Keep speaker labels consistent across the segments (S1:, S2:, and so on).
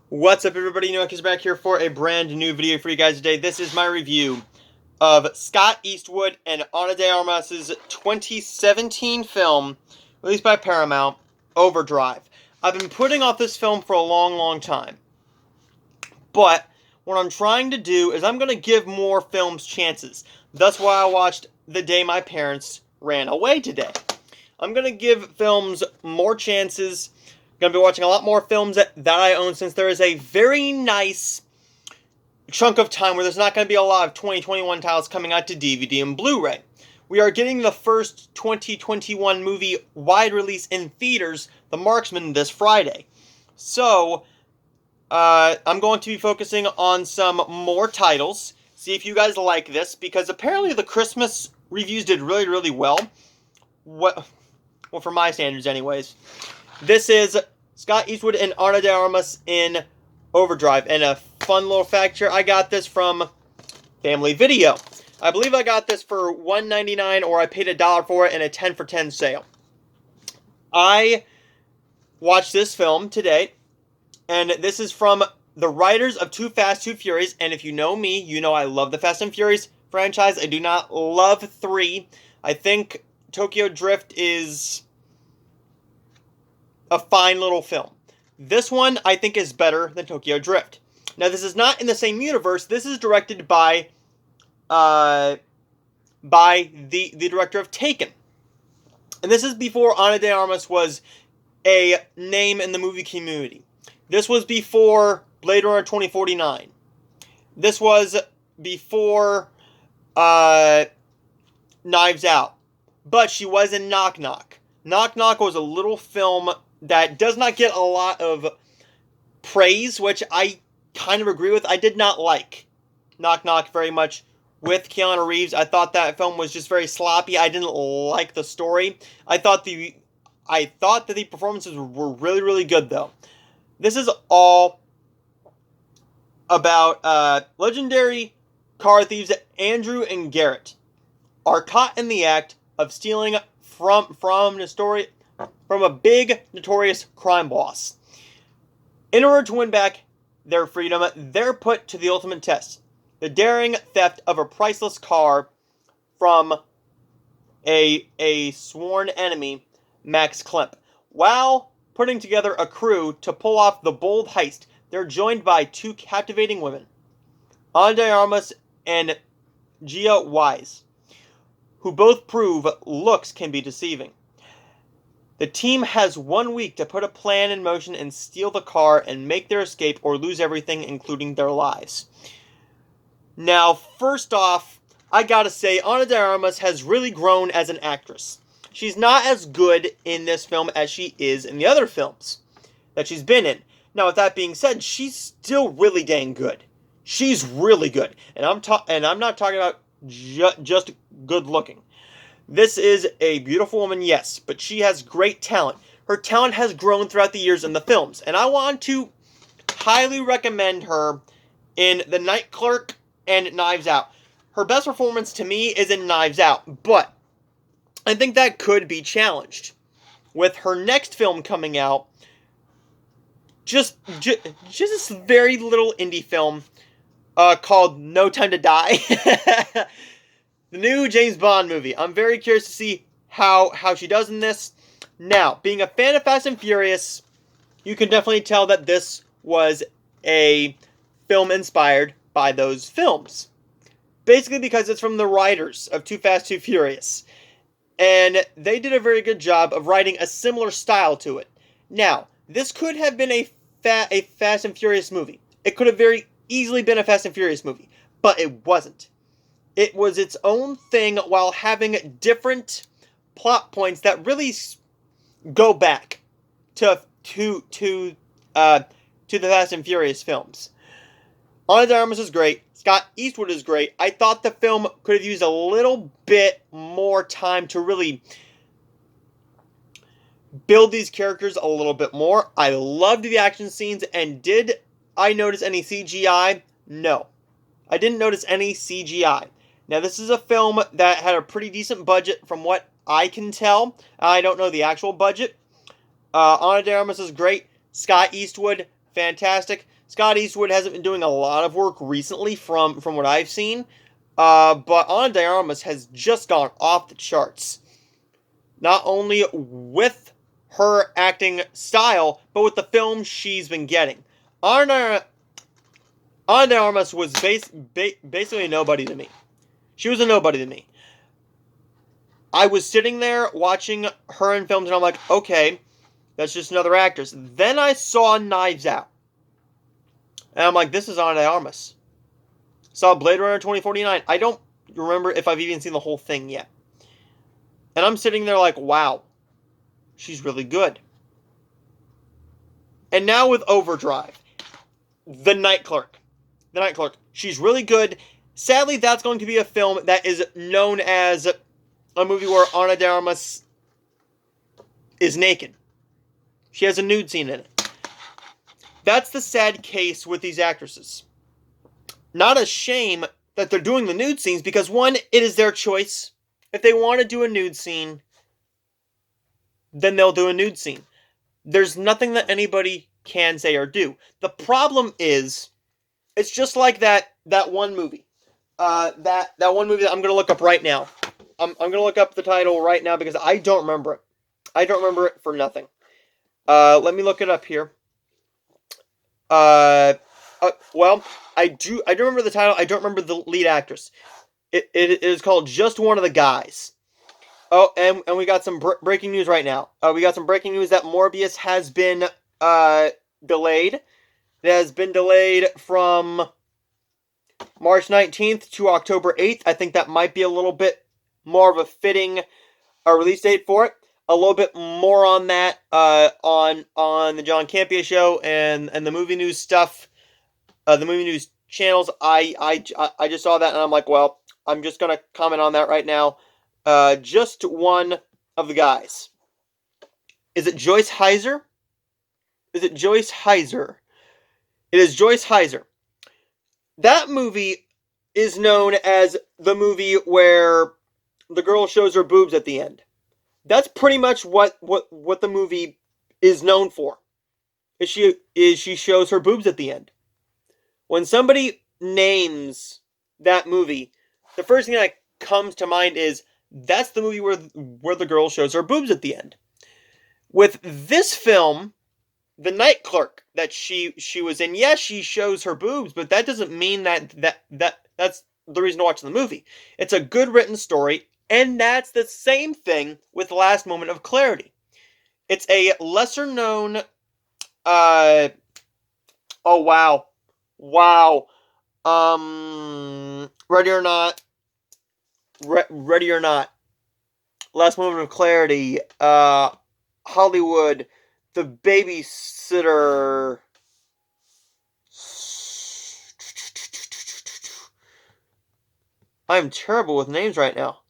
S1: What's up, everybody? Noah is back here for a brand new video for you guys today. This is my review of Scott Eastwood and Ana de Armas's 2017 film, released by Paramount, Overdrive. I've been putting off this film for a long time. But what I'm trying to do is I'm going to give more films chances. That's why I watched The Day My Parents Ran Away today. I'm going to give films more chances. Going to be watching a lot more films that I own, since there is a very nice chunk of time where there's not going to be a lot of 2021 titles coming out to DVD and Blu-ray. We are getting the first 2021 movie wide release in theaters, The Marksman, this Friday. So, I'm going to be focusing on some more titles, see if you guys like this, because apparently the Christmas reviews did really well. Well, for my standards anyways. This is Scott Eastwood and Ana de Armas in Overdrive. And a fun little fact here, I got this from Family Video. I believe I got this for $1.99, or I paid $1 for it in a 10 for 10 sale. I watched this film today, and this is from the writers of Too Fast, Too Furious. And if you know me, you know I love the Fast and Furious franchise. I do not love 3. I think Tokyo Drift is a fine little film. This one, I think, is better than Tokyo Drift. Now, this is not in the same universe. This is directed by the director of Taken. And this is before Ana de Armas was a name in the movie community. This was before Blade Runner 2049. This was before Knives Out. But she was in Knock Knock. Knock Knock was a little film that does not get a lot of praise, which I kind of agree with. I did not like Knock Knock very much with Keanu Reeves. I thought that film was just very sloppy. I didn't like the story. I thought that the performances were really good, though. This is all about legendary car thieves Andrew and Garrett are caught in the act of stealing from a big notorious crime boss. In order to win back their freedom, they're put to the ultimate test: the daring theft of a priceless car from a sworn enemy, Max Klemp. While putting together a crew to pull off the bold heist, they're joined by 2 captivating women, Ana de Armas and Gia Wise, who both prove looks can be deceiving. The team has 1 week to put a plan in motion and steal the car and make their escape, or lose everything, including their lives. Now, first off, I gotta say, Ana de Armas has really grown as an actress. She's not as good in this film as she is in the other films that she's been in. Now, with that being said, she's still really dang good. She's really good. And I'm not talking about just good looking. This is a beautiful woman, yes, but she has great talent. Her talent has grown throughout the years in the films, and I want to highly recommend her in The Night Clerk and Knives Out. Her best performance to me is in Knives Out, but I think that could be challenged with her next film coming out. Just this very little indie film called No Time to Die. The new James Bond movie. I'm very curious to see how she does in this. Now, being a fan of Fast and Furious, you can definitely tell that this was a film inspired by those films. Basically because it's from the writers of Too Fast, Too Furious. And they did a very good job of writing a similar style to it. Now, this could have been a Fast and Furious movie. It could have very easily been a Fast and Furious movie. But it wasn't. It was its own thing while having different plot points that really go back to the Fast and Furious films. Ana de Armas is great. Scott Eastwood is great. I thought the film could have used a little bit more time to really build these characters a little bit more. I loved the action scenes, and did I notice any CGI? No. I didn't notice any CGI. Now, this is a film that had a pretty decent budget from what I can tell. I don't know the actual budget. Ana de Armas is great. Scott Eastwood, fantastic. Scott Eastwood hasn't been doing a lot of work recently from what I've seen, but Ana de Armas has just gone off the charts. Not only with her acting style, but with the films she's been getting. Ana de Armas was basically a nobody to me. She was a nobody to me. I was sitting there watching her in films, and I'm like, okay, that's just another actress. Then I saw Knives Out. And I'm like, this is Ana de Armas. Saw Blade Runner 2049. I don't remember if I've even seen the whole thing yet. And I'm sitting there like, wow, she's really good. And now with Overdrive, The Night Clerk. The Night Clerk. She's really good. Sadly, that's going to be a film that is known as a movie where Ana de Armas is naked. She has a nude scene in it. That's the sad case with these actresses. Not a shame that they're doing the nude scenes, because one, it is their choice. If they want to do a nude scene, then they'll do a nude scene. There's nothing that anybody can say or do. The problem is, it's just like that one movie. That one movie that I'm going to look up right now. I'm going to look up the title right now because I don't remember it. I don't remember it for nothing. Let me look it up here. Well, I do remember the title. I don't remember the lead actress. It is called Just One of the Guys. Oh, and we got some breaking news right now. We got some breaking news that Morbius has been delayed. It has been delayed from March 19th to October 8th. I think that might be a little bit more of a fitting release date for it. A little bit more on that on the John Campea show and the movie news stuff, the movie news channels. I just saw that and I'm like, well, I'm just gonna comment on that right now. Just one of the guys. Is it Joyce Heiser? Is it Joyce Heiser? It is Joyce Heiser. That movie is known as the movie where the girl shows her boobs at the end. That's pretty much what the movie is known for. Is she shows her boobs at the end. When somebody names that movie, the first thing that comes to mind is that's the movie where the girl shows her boobs at the end. With this film, The Night Clerk that she was in, yes, she shows her boobs, but that doesn't mean that's the reason to watch the movie. It's a good written story, and that's the same thing with Last Moment of Clarity. It's a lesser known oh wow. Ready or Not. Ready or Not. Last Moment of Clarity. Hollywood. The Babysitter. I'm terrible with names right now.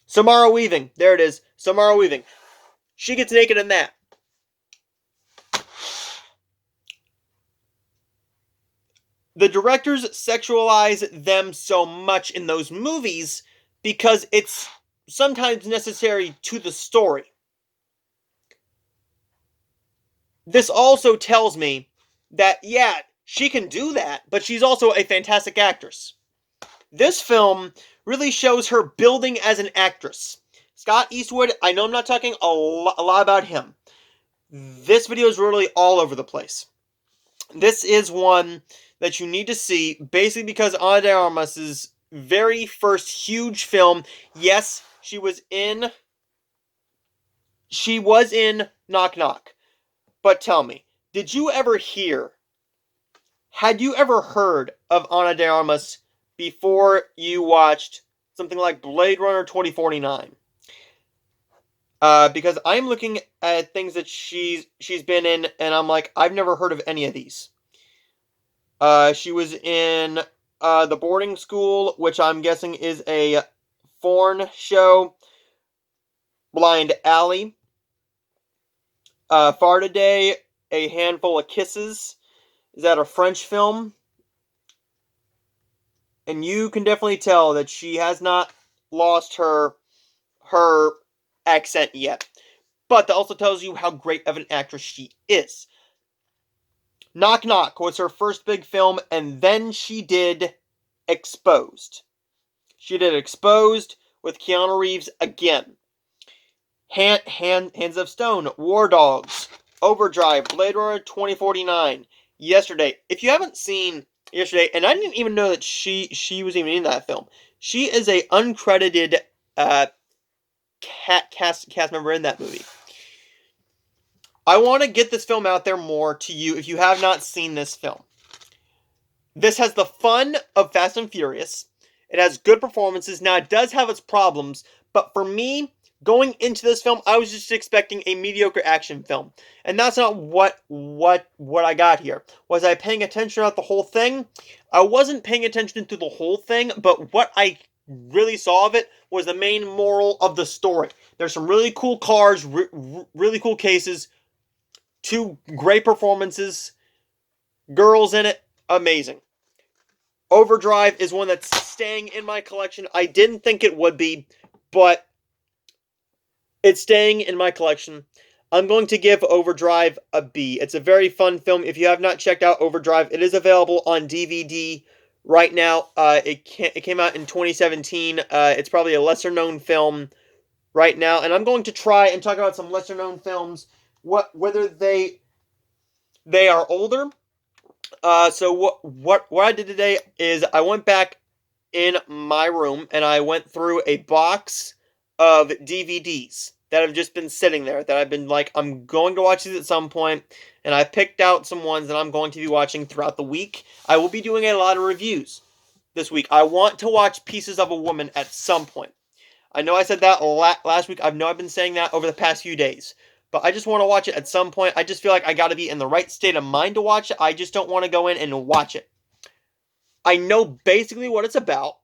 S1: Samara Weaving. There it is. Samara Weaving. She gets naked in that. The directors sexualize them so much in those movies because it's sometimes necessary to the story. This also tells me that, yeah, she can do that, but she's also a fantastic actress. This film really shows her building as an actress. Scott Eastwood, I know I'm not talking a lot about him. This video is really all over the place. This is one that you need to see, basically because Ana de Armas' very first huge film, yes, she was in Knock Knock. But tell me, had you ever heard of Ana de Armas before you watched something like Blade Runner 2049? Because I'm looking at things that she's been in, and I'm like, I've never heard of any of these. She was in The Boarding School, which I'm guessing is a foreign show. Blind Alley. Far Today, A Handful of Kisses. Is that a French film? And you can definitely tell that she has not lost her accent yet. But that also tells you how great of an actress she is. Knock Knock was her first big film, and then she did Exposed. She did Exposed with Keanu Reeves again. Hands of Stone, War Dogs, Overdrive, Blade Runner 2049, Yesterday. If you haven't seen Yesterday, and I didn't even know that she was even in that film. She is a uncredited cast member in that movie. I want to get this film out there more to you if you have not seen this film. This has the fun of Fast and Furious. It has good performances. Now, it does have its problems, but for me, going into this film, I was just expecting a mediocre action film. And that's not what I got here. Was I paying attention throughout the whole thing? I wasn't paying attention to the whole thing, but what I really saw of it was the main moral of the story. There's some really cool cars, really cool cases, 2 great performances, girls in it, amazing. Overdrive is one that's staying in my collection. I didn't think it would be, but it's staying in my collection. I'm going to give Overdrive a B. It's a very fun film. If you have not checked out Overdrive, it is available on DVD right now. It came out in 2017. It's probably a lesser-known film right now, and I'm going to try and talk about some lesser-known films, whether they are older. So what I did today is I went back in my room and I went through a box of DVDs that have just been sitting there that I've been like, I'm going to watch these at some point, and I picked out some ones that I'm going to be watching throughout the week. I will be doing a lot of reviews this week. I want to watch Pieces of a Woman at some point. I know I said that last week. I've been saying that over the past few days. But I just want to watch it at some point. I just feel like I got to be in the right state of mind to watch it. I just don't want to go in and watch it. I know basically what it's about.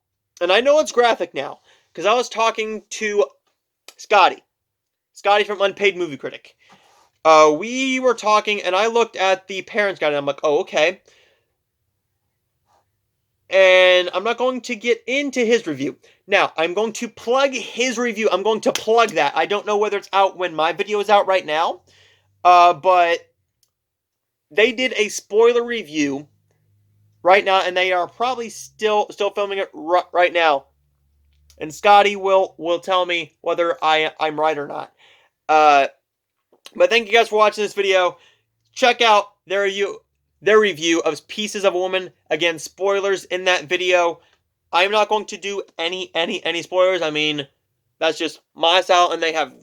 S1: And I know it's graphic now. Because I was talking to Scotty from Unpaid Movie Critic. We were talking and I looked at the Parents Guide and I'm like, oh, okay. And I'm not going to get into his review. Now, I'm going to plug his review. I'm going to plug that. I don't know whether it's out when my video is out right now. But they did a spoiler review right now. And they are probably still filming it right now. And Scotty will tell me whether I'm right or not. But thank you guys for watching this video. Check out their review of Pieces of a Woman. Again, spoilers in that video. I'm not going to do any spoilers. I mean, that's just my style, and they have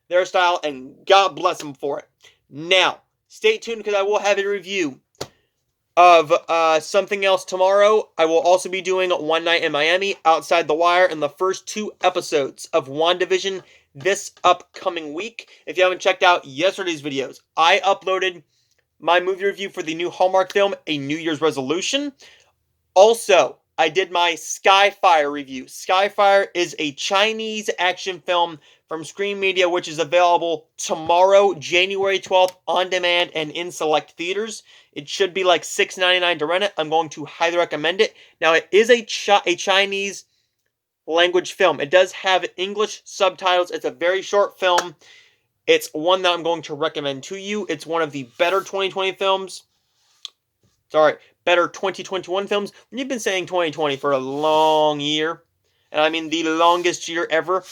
S1: their style, and God bless them for it. Now, stay tuned because I will have a review of something else tomorrow. I will also be doing One Night in Miami, Outside the Wire, and the first 2 episodes of WandaVision this upcoming week. If you haven't checked out yesterday's videos, I uploaded my movie review for the new Hallmark film, A New Year's Resolution. Also, I did my Skyfire review. Skyfire is a Chinese action film from Screen Media, which is available tomorrow, January 12th, on demand and in select theaters. It should be like $6.99 to rent it. I'm going to highly recommend it. Now, it is a Chinese language film. It does have English subtitles. It's a very short film. It's one that I'm going to recommend to you. It's one of the better 2020 films. Sorry, better 2021 films. You've been saying 2020 for a long year, and I mean the longest year ever.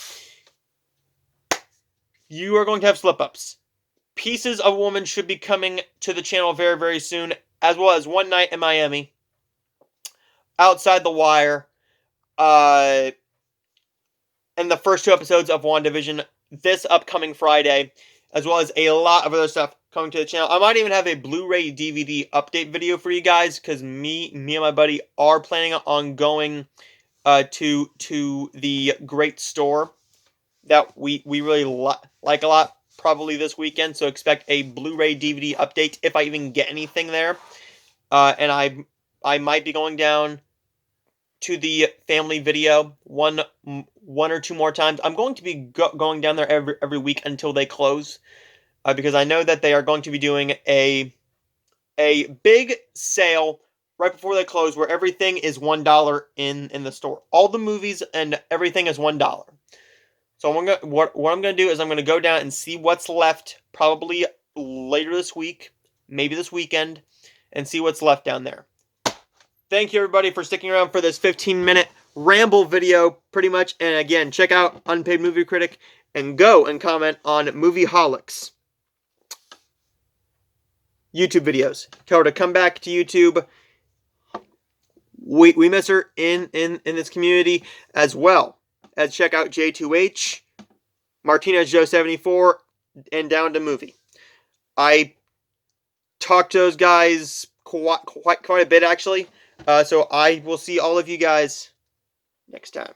S1: You are going to have slip-ups. Pieces of a Woman should be coming to the channel very, very soon, as well as One Night in Miami, Outside the Wire, and the first 2 episodes of WandaVision this upcoming Friday, as well as a lot of other stuff coming to the channel. I might even have a Blu-ray DVD update video for you guys, because me and my buddy are planning on going to the great store that we really like a lot, probably this weekend. So expect a Blu-ray DVD update if I even get anything there. And I might be going down to the family video one or 2 more times. I'm going to be going down there every week until they close, because I know that they are going to be doing a big sale right before they close, where everything is $1 in the store. All the movies and everything is $1. So what I'm going to do is I'm going to go down and see what's left, probably later this week, maybe this weekend, and see what's left down there. Thank you, everybody, for sticking around for this 15-minute ramble video, pretty much. And again, check out Unpaid Movie Critic and go and comment on Movieholics YouTube videos. Tell her to come back to YouTube. We miss her in this community, as well as check out J2H, Martinez Joe 74, and Down to Movie. I talked to those guys quite a bit, actually. So I will see all of you guys next time.